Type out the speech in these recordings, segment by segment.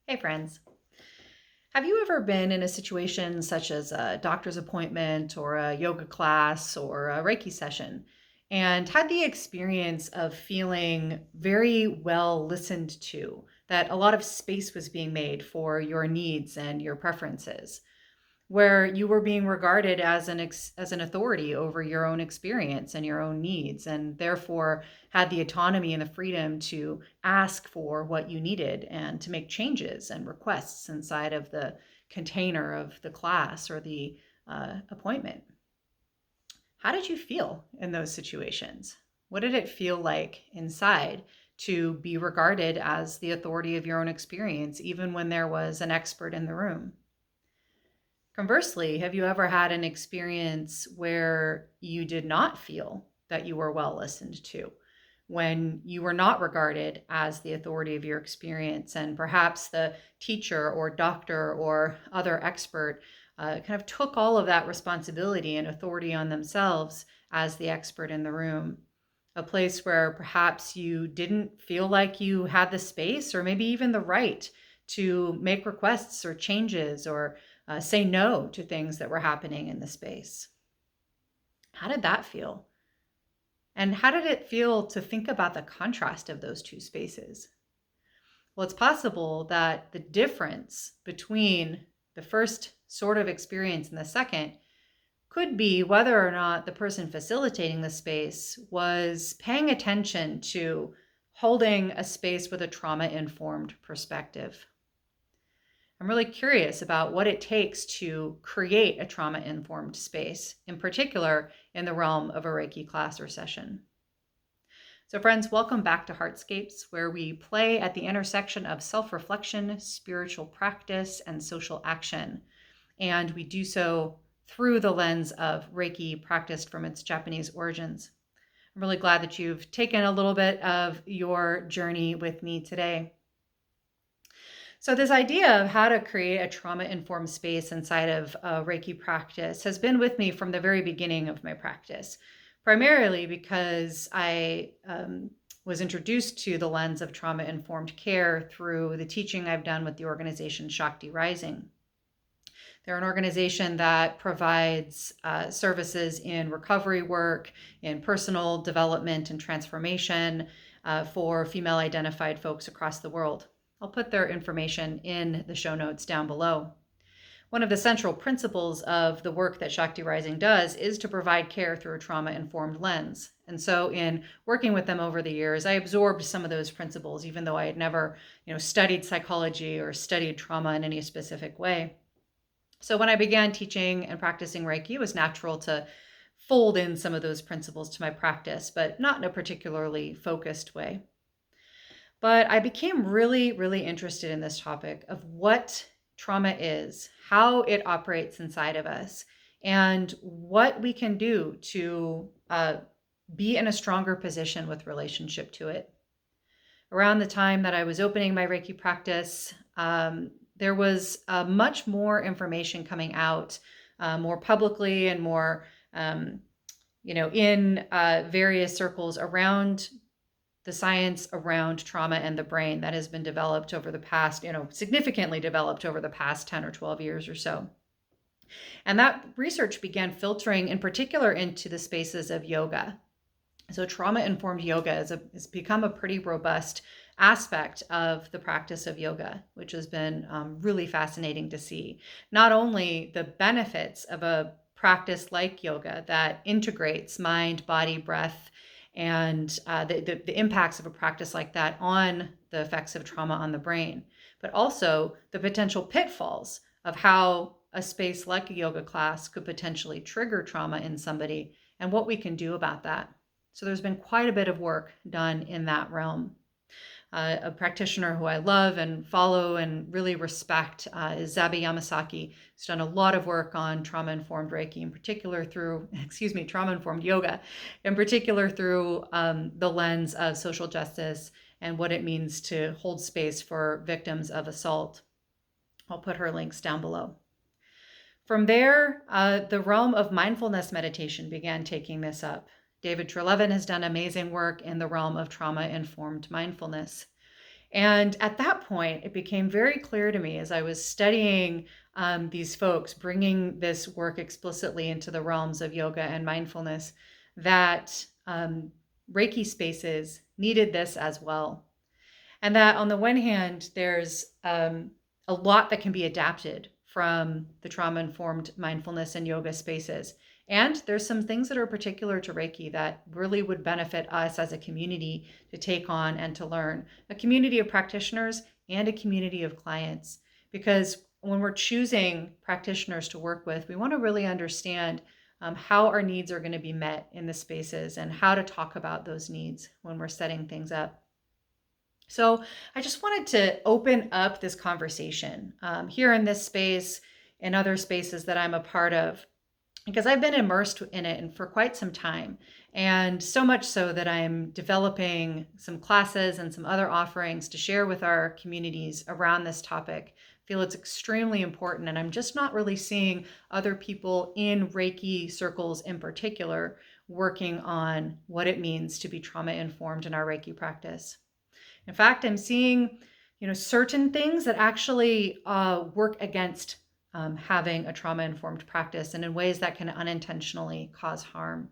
Hey friends, have you ever been in a situation such as a doctor's appointment or a yoga class or a Reiki session and had the experience of feeling very well listened to, that a lot of space was being made for your needs and your preferences, where you were being regarded as an authority over your own experience and your own needs, and therefore had the autonomy and the freedom to ask for what you needed and to make changes and requests inside of the container of the class or the appointment? How did you feel in those situations? What did it feel like inside to be regarded as the authority of your own experience, even when there was an expert in the room? Conversely, have you ever had an experience where you did not feel that you were well listened to, when you were not regarded as the authority of your experience, and perhaps the teacher or doctor or other expert kind of took all of that responsibility and authority on themselves as the expert in the room? A place where perhaps you didn't feel like you had the space or maybe even the right to make requests or changes or say no to things that were happening in the space. How did that feel? And how did it feel to think about the contrast of those two spaces? Well, it's possible that the difference between the first sort of experience and the second could be whether or not the person facilitating the space was paying attention to holding a space with a trauma-informed perspective. I'm really curious about what it takes to create a trauma-informed space, in particular in the realm of a Reiki class or session. So friends, welcome back to Heartscapes, where we play at the intersection of self-reflection, spiritual practice, and social action. And we do so through the lens of Reiki practiced from its Japanese origins. I'm really glad that you've taken a little bit of your journey with me today. So this idea of how to create a trauma-informed space inside of Reiki practice has been with me from the very beginning of my practice, primarily because I was introduced to the lens of trauma-informed care through the teaching I've done with the organization Shakti Rising. They're an organization that provides services in recovery work, in personal development and transformation for female-identified folks across the world. I'll put their information in the show notes down below. One of the central principles of the work that Shakti Rising does is to provide care through a trauma-informed lens. And so in working with them over the years, I absorbed some of those principles, even though I had never, studied psychology or studied trauma in any specific way. So when I began teaching and practicing Reiki, it was natural to fold in some of those principles to my practice, but not in a particularly focused way. But I became really, really interested in this topic of what trauma is, how it operates inside of us, and what we can do to be in a stronger position with relationship to it. Around the time that I was opening my Reiki practice, there was much more information coming out more publicly and more, in various circles around the science around trauma and the brain that has been developed over the past, significantly developed over the past 10 or 12 years or so. And that research began filtering in particular into the spaces of yoga. So trauma-informed yoga has become a pretty robust aspect of the practice of yoga, which has been really fascinating to see. Not only the benefits of a practice like yoga that integrates mind, body, breath, and the impacts of a practice like that on the effects of trauma on the brain, but also the potential pitfalls of how a space like a yoga class could potentially trigger trauma in somebody and what we can do about that. So there's been quite a bit of work done in that realm. A practitioner who I love and follow and really respect is Zabi Yamasaki, who's done a lot of work on trauma-informed Reiki, in particular through, trauma-informed yoga, in particular through the lens of social justice and what it means to hold space for victims of assault. I'll put her links down below. From there, the realm of mindfulness meditation began taking this up. David Treleaven has done amazing work in the realm of trauma-informed mindfulness. And at that point, it became very clear to me as I was studying these folks, bringing this work explicitly into the realms of yoga and mindfulness, that Reiki spaces needed this as well. And that on the one hand, there's a lot that can be adapted from the trauma-informed mindfulness and yoga spaces. And there's some things that are particular to Reiki that really would benefit us as a community to take on and to learn. A community of practitioners and a community of clients. Because when we're choosing practitioners to work with, we want to really understand how our needs are going to be met in the spaces and how to talk about those needs when we're setting things up. So I just wanted to open up this conversation here in this space and other spaces that I'm a part of, because I've been immersed in it and for quite some time. And so much so that I'm developing some classes and some other offerings to share with our communities around this topic. I feel it's extremely important, and I'm just not really seeing other people in Reiki circles in particular working on what it means to be trauma-informed in our Reiki practice. In fact, I'm seeing, certain things that actually work against having a trauma-informed practice and in ways that can unintentionally cause harm.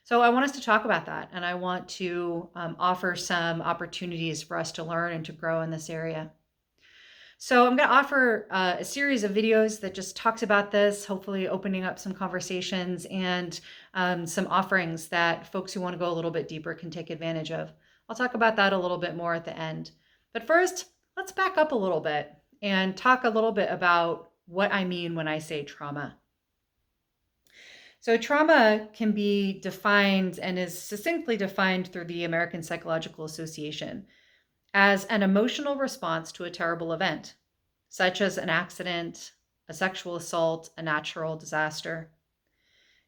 So I want us to talk about that, and I want to offer some opportunities for us to learn and to grow in this area. So I'm going to offer a series of videos that just talks about this, hopefully opening up some conversations and some offerings that folks who want to go a little bit deeper can take advantage of. I'll talk about that a little bit more at the end. But first, let's back up a little bit and talk a little bit about what I mean when I say trauma. So trauma can be defined and is succinctly defined through the American Psychological Association as an emotional response to a terrible event, such as an accident, a sexual assault, a natural disaster.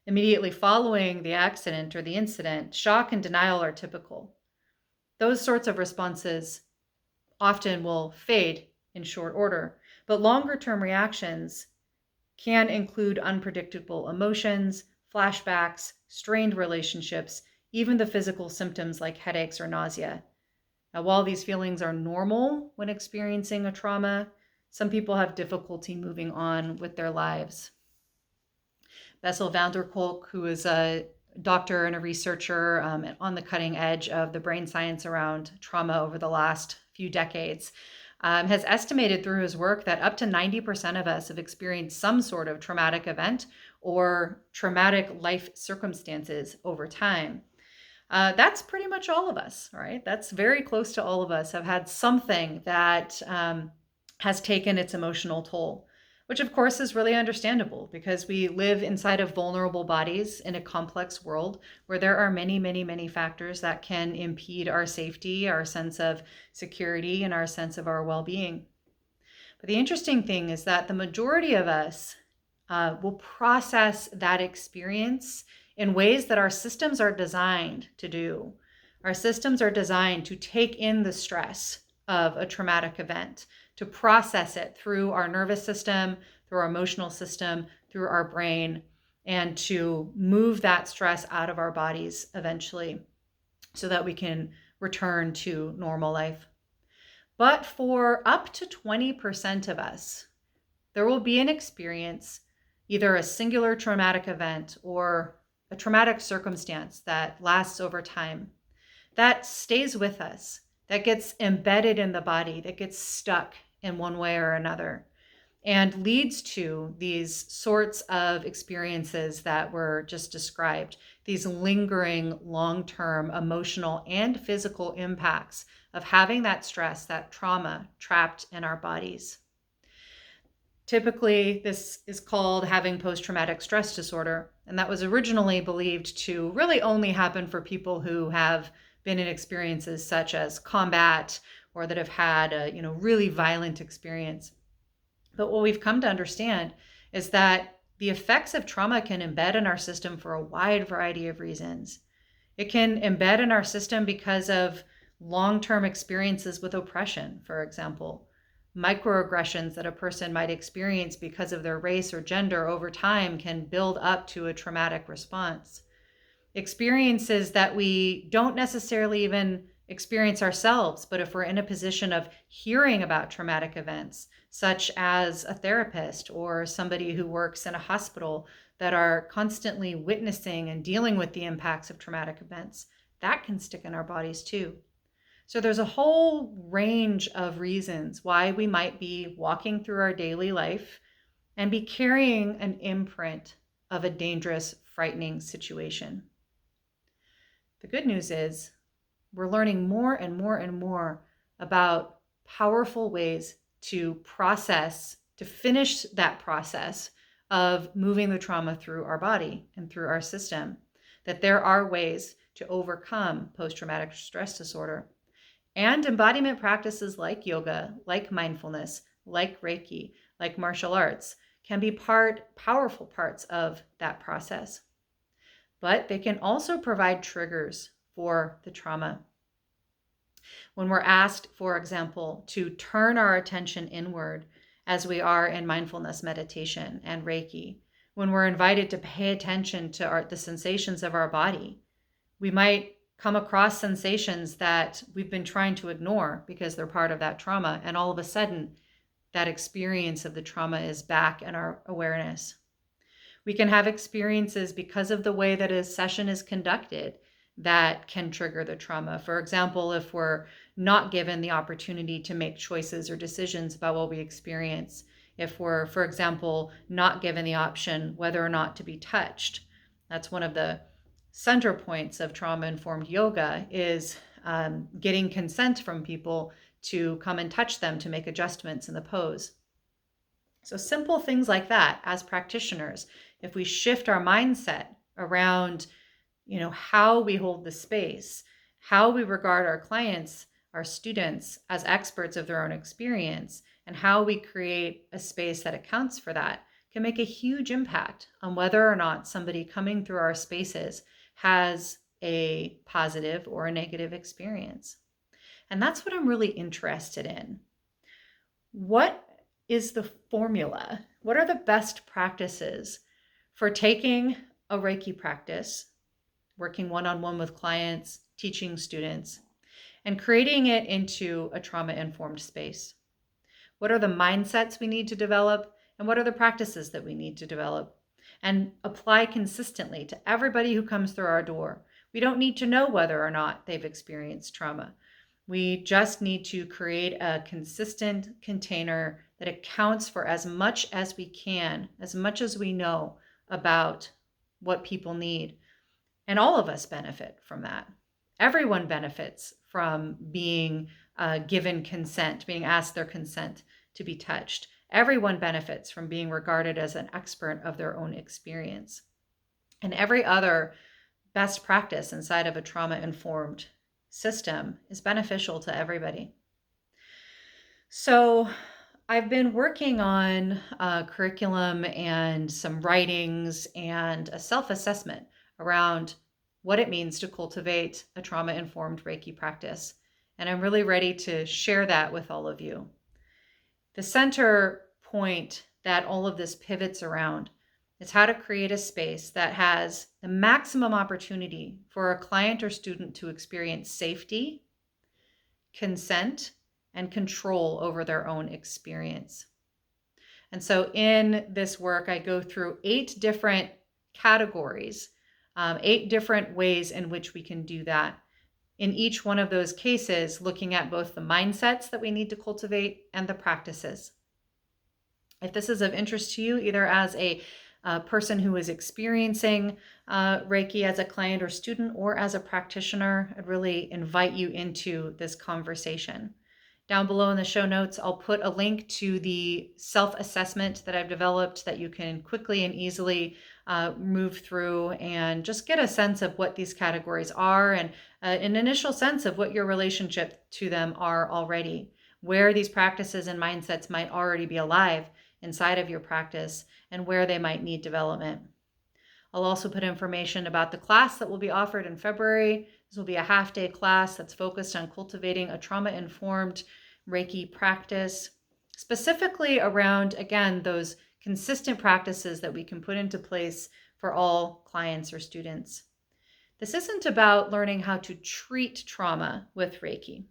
Immediately following the accident or the incident, shock and denial are typical. Those sorts of responses often will fade in short order, but longer-term reactions can include unpredictable emotions, flashbacks, strained relationships, even the physical symptoms like headaches or nausea. Now, while these feelings are normal when experiencing a trauma, some people have difficulty moving on with their lives. Bessel van der Kolk, who is a doctor and a researcher on the cutting edge of the brain science around trauma over the last few decades, has estimated through his work that up to 90% of us have experienced some sort of traumatic event or traumatic life circumstances over time. That's pretty much all of us, right? That's very close to all of us have had something that has taken its emotional toll, which of course is really understandable because we live inside of vulnerable bodies in a complex world where there are many, many, many factors that can impede our safety, our sense of security, and our sense of our well-being. But the interesting thing is that the majority of us will process that experience in ways that our systems are designed to do. Our systems are designed to take in the stress of a traumatic event, to process it through our nervous system, through our emotional system, through our brain, and to move that stress out of our bodies eventually so that we can return to normal life. But for up to 20% of us, there will be an experience, either a singular traumatic event or a traumatic circumstance that lasts over time, that stays with us, that gets embedded in the body, that gets stuck in one way or another, and leads to these sorts of experiences that were just described, these lingering long-term emotional and physical impacts of having that stress, that trauma trapped in our bodies. Typically, this is called having post-traumatic stress disorder, and that was originally believed to really only happen for people who have been in experiences such as combat or that have had a really violent experience. But what we've come to understand is that the effects of trauma can embed in our system for a wide variety of reasons. It can embed in our system because of long-term experiences with oppression, for example. Microaggressions that a person might experience because of their race or gender over time can build up to a traumatic response. Experiences that we don't necessarily even experience ourselves, but if we're in a position of hearing about traumatic events, such as a therapist or somebody who works in a hospital that are constantly witnessing and dealing with the impacts of traumatic events, that can stick in our bodies too. So there's a whole range of reasons why we might be walking through our daily life and be carrying an imprint of a dangerous, frightening situation. The good news is we're learning more and more and more about powerful ways to process, to finish that process of moving the trauma through our body and through our system, that there are ways to overcome post-traumatic stress disorder. And embodiment practices like yoga, like mindfulness, like Reiki, like martial arts can be powerful parts of that process. But they can also provide triggers for the trauma. When we're asked, for example, to turn our attention inward, as we are in mindfulness meditation and Reiki, when we're invited to pay attention to the sensations of our body, we might come across sensations that we've been trying to ignore because they're part of that trauma, and all of a sudden, that experience of the trauma is back in our awareness. We can have experiences because of the way that a session is conducted that can trigger the trauma. For example, if we're not given the opportunity to make choices or decisions about what we experience, if we're, for example, not given the option whether or not to be touched. That's one of the center points of trauma-informed yoga, is getting consent from people to come and touch them to make adjustments in the pose. So simple things like that, as practitioners, if we shift our mindset around, how we hold the space, how we regard our clients, our students as experts of their own experience, and how we create a space that accounts for that, can make a huge impact on whether or not somebody coming through our spaces has a positive or a negative experience. And that's what I'm really interested in. What is the formula? What are the best practices for taking a Reiki practice, working one-on-one with clients, teaching students, and creating it into a trauma-informed space? What are the mindsets we need to develop, and what are the practices that we need to develop and apply consistently to everybody who comes through our door? We don't need to know whether or not they've experienced trauma. We just need to create a consistent container that accounts for as much as we can, as much as we know about what people need. And all of us benefit from that. Everyone benefits from being given consent, being asked their consent to be touched. Everyone benefits from being regarded as an expert of their own experience. And every other best practice inside of a trauma-informed system is beneficial to everybody. So I've been working on a curriculum and some writings and a self-assessment around what it means to cultivate a trauma-informed Reiki practice. And I'm really ready to share that with all of you. The center point that all of this pivots around is how to create a space that has the maximum opportunity for a client or student to experience safety, consent, and control over their own experience. And so in this work, I go through 8 different categories, 8 different ways in which we can do that. In each one of those cases, looking at both the mindsets that we need to cultivate and the practices. If this is of interest to you, either as a person who is experiencing Reiki as a client or student, or as a practitioner, I'd really invite you into this conversation. Down below in the show notes, I'll put a link to the self-assessment that I've developed that you can quickly and easily move through and just get a sense of what these categories are, and an initial sense of what your relationship to them are already, where these practices and mindsets might already be alive inside of your practice, and where they might need development. I'll also put information about the class that will be offered in February. This will be a half-day class that's focused on cultivating a trauma-informed Reiki practice, specifically around, again, those consistent practices that we can put into place for all clients or students. This isn't about learning how to treat trauma with Reiki.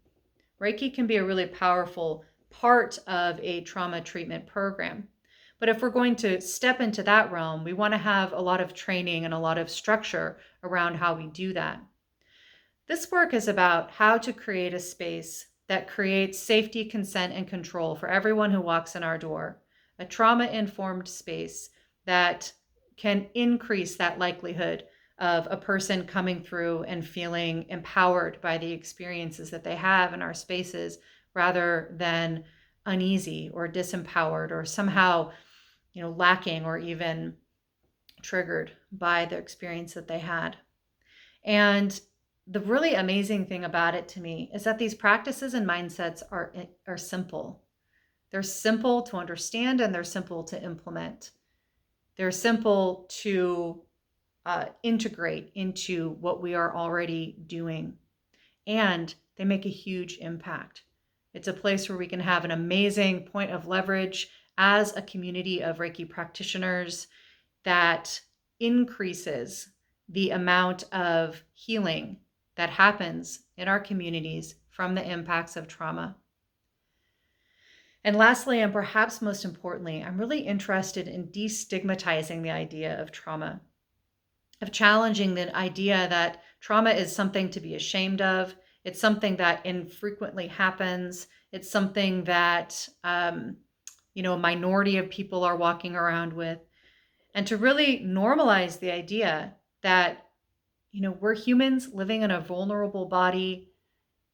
Reiki can be a really powerful part of a trauma treatment program. But if we're going to step into that realm, we want to have a lot of training and a lot of structure around how we do that. This work is about how to create a space that creates safety, consent, and control for everyone who walks in our door, a trauma-informed space that can increase that likelihood of a person coming through and feeling empowered by the experiences that they have in our spaces rather than uneasy or disempowered or somehow, lacking or even triggered by the experience that they had. And the really amazing thing about it to me is that these practices and mindsets are simple. They're simple to understand and they're simple to implement. They're simple to integrate into what we are already doing. And they make a huge impact. It's a place where we can have an amazing point of leverage as a community of Reiki practitioners that increases the amount of healing that happens in our communities from the impacts of trauma. And lastly, and perhaps most importantly, I'm really interested in destigmatizing the idea of trauma, of challenging the idea that trauma is something to be ashamed of. It's something that infrequently happens. It's something that, a minority of people are walking around with. And to really normalize the idea that, we're humans living in a vulnerable body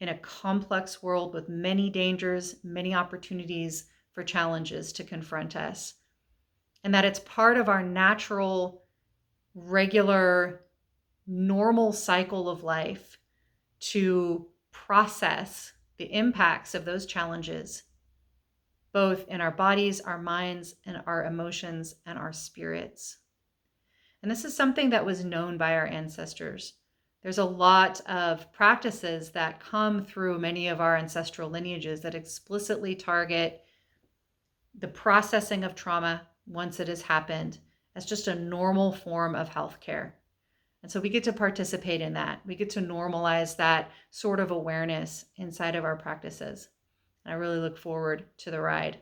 in a complex world with many dangers, many opportunities for challenges to confront us. And that it's part of our natural, regular, normal cycle of life to process the impacts of those challenges, both in our bodies, our minds, and our emotions and our spirits. And this is something that was known by our ancestors. There's a lot of practices that come through many of our ancestral lineages that explicitly target the processing of trauma once it has happened as just a normal form of healthcare. And so we get to participate in that. We get to normalize that sort of awareness inside of our practices. And I really look forward to the ride.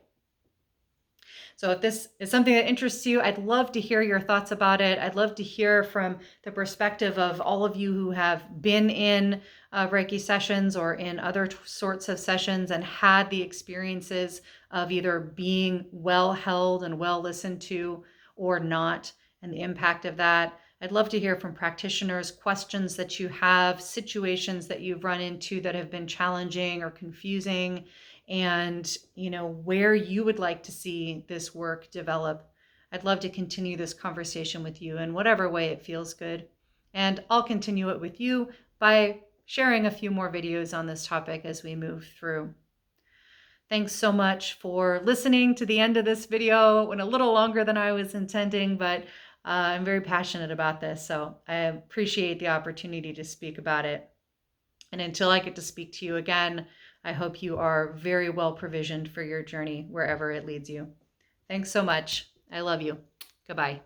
So if this is something that interests you, I'd love to hear your thoughts about it. I'd love to hear from the perspective of all of you who have been in Reiki sessions or in other sorts of sessions and had the experiences of either being well held and well listened to or not, and the impact of that. I'd love to hear from practitioners, questions that you have, situations that you've run into that have been challenging or confusing, and where you would like to see this work develop. I'd love to continue this conversation with you in whatever way it feels good. And I'll continue it with you by sharing a few more videos on this topic as we move through. Thanks so much for listening to the end of this video. It went a little longer than I was intending, but I'm very passionate about this, so I appreciate the opportunity to speak about it. And until I get to speak to you again, I hope you are very well provisioned for your journey wherever it leads you. Thanks so much. I love you. Goodbye.